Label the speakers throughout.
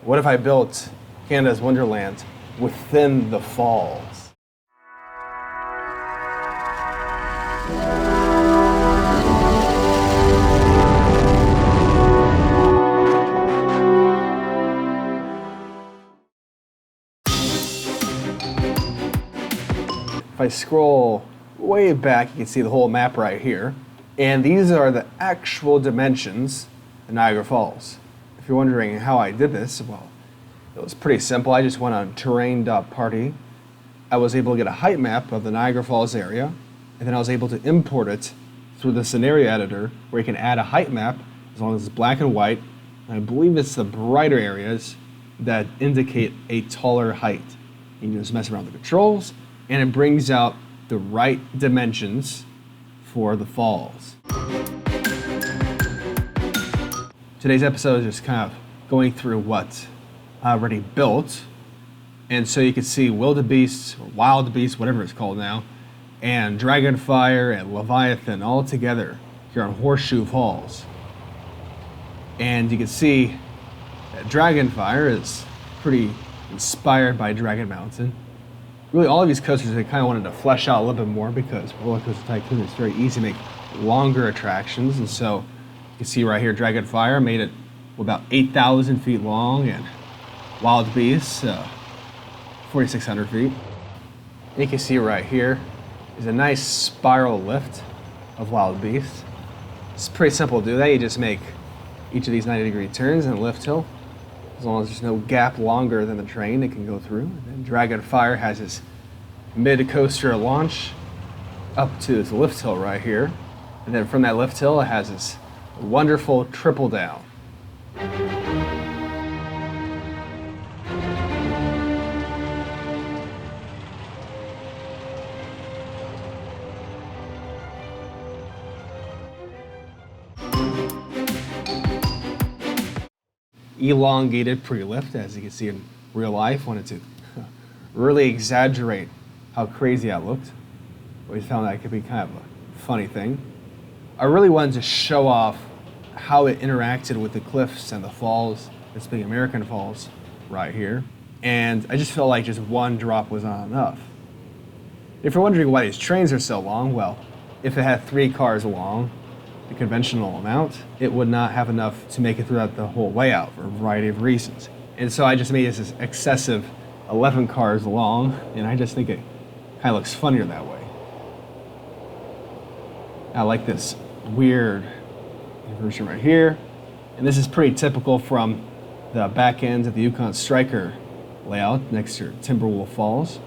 Speaker 1: What if I built Canada's Wonderland within the falls? If I scroll way back, you can see the whole map right here. And these are the actual dimensions of Niagara Falls. If you're wondering how I did this, well, it was pretty simple. I just went on terrain.party. I was able to get a height map of the Niagara Falls area, and then I was able to import it through the scenario editor where you can add a height map as long as it's black and white. And I believe it's the brighter areas that indicate a taller height. You can just mess around with the controls, and it brings out the right dimensions for the falls. Today's episode is just kind of going through what I already built. And so you can see wildebeest, or wild beast, whatever it's called now, and dragonfire and leviathan all together here on Horseshoe Falls. And you can see that dragonfire is pretty inspired by Dragon Mountain. Really, all of these coasters I kind of wanted to flesh out a little bit more because Rollercoaster Tycoon is very easy to make longer attractions. And so you can see right here, Dragonfire made it about 8,000 feet long, and Wild Beast, 4,600 feet. And you can see right here is a nice spiral lift of Wild Beast. It's pretty simple to do that. You just make each of these 90-degree turns and lift hill. As long as there's no gap longer than the train, it can go through. And then Dragonfire has this mid-coaster launch up to this lift hill right here. And then from that lift hill, it has this wonderful triple down. Elongated pre-lift, as you can see in real life. Wanted to really exaggerate how crazy that looked. We found that could be kind of a funny thing. I really wanted to show off how it interacted with the cliffs and the falls, this big American Falls right here. And I just felt like just one drop was not enough. If you're wondering why these trains are so long, well, if it had 3 cars long, the conventional amount, it would not have enough to make it throughout the whole layout for a variety of reasons. And so I just made this excessive 11 cars long, and I just think it kind of looks funnier that way. I like this weird version right here, and this is pretty typical from the back end of the Yukon Striker layout next to Timberwolf Falls.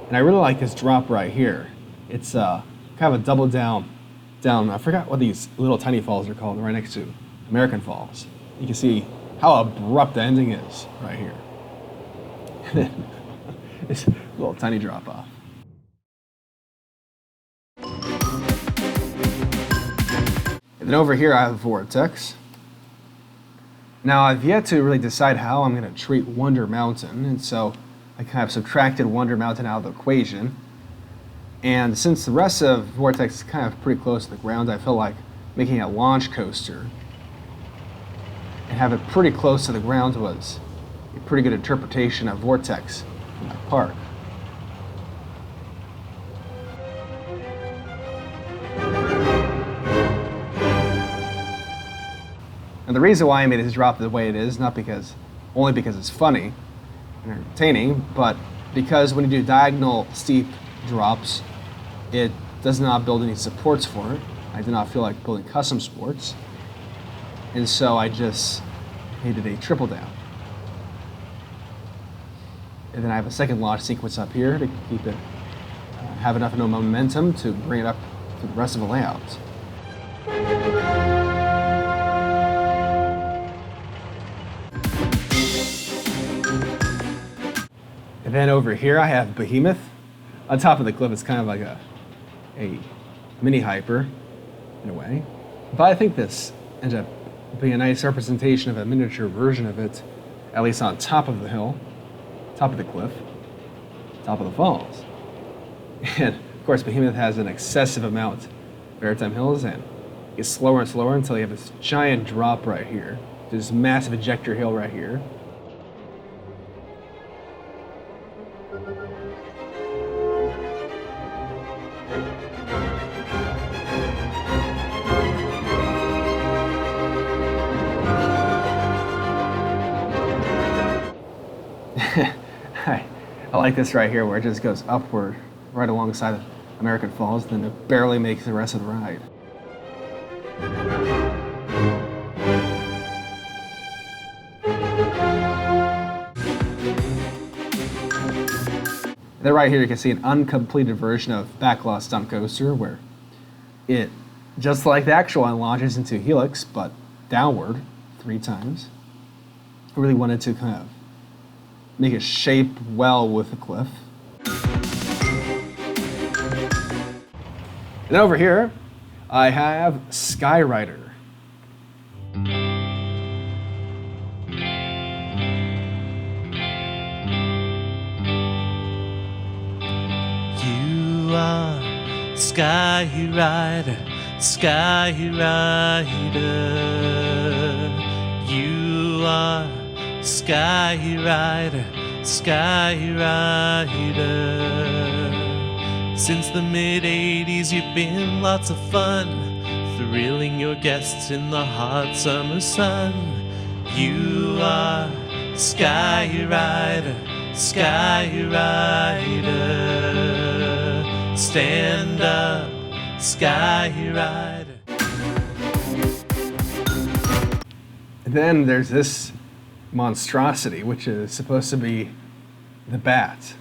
Speaker 1: And I really like this drop right here. It's kind of a double down, I forgot what these little tiny falls are called, right next to American Falls. You can see how abrupt the ending is right here. This little tiny drop off. And then over here I have VORTEX. Now I've yet to really decide how I'm going to treat Wonder Mountain, and so I kind of subtracted Wonder Mountain out of the equation. And since the rest of VORTEX is kind of pretty close to the ground, I felt like making a launch coaster and have it pretty close to the ground was a pretty good interpretation of VORTEX in my park. And the reason why I made this drop the way it is, not only because it's funny and entertaining, but because when you do diagonal steep drops, it does not build any supports for it. I did not feel like building custom supports. And so I just made it a triple down. And then I have a second launch sequence up here to keep it, have enough momentum to bring it up to the rest of the layout. And then over here I have Behemoth. On top of the cliff, it's kind of like a mini hyper in a way. But I think this ends up being a nice representation of a miniature version of it, at least on top of the hill, top of the cliff, top of the falls. And of course, Behemoth has an excessive amount of airtime hills, and it gets slower and slower until you have this giant drop right here. This massive ejector hill right here. I like this right here where it just goes upward right alongside of American Falls, then it barely makes the rest of the ride. And then right here you can see an uncompleted version of Backlot Stunt Coaster where it, just like the actual one, launches into helix, but downward 3 times. I really wanted to kind of make it shape well with the cliff. And over here, I have SKYRIDER.
Speaker 2: You are SKYRIDER, SKYRIDER. You are SKYRIDER, SKYRIDER. Since the mid-80s you've been lots of fun, thrilling your guests in the hot summer sun. You are SKYRIDER, SKYRIDER. Stand up, SKYRIDER.
Speaker 1: Then there's this monstrosity, which is supposed to be the bat.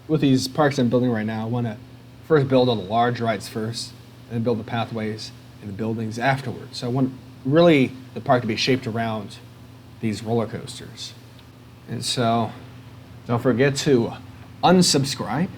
Speaker 1: With these parks I'm building right now, I want to first build all the large rides first, and then build the pathways and the buildings afterwards. So I want really the park to be shaped around these roller coasters. And so don't forget to unsubscribe.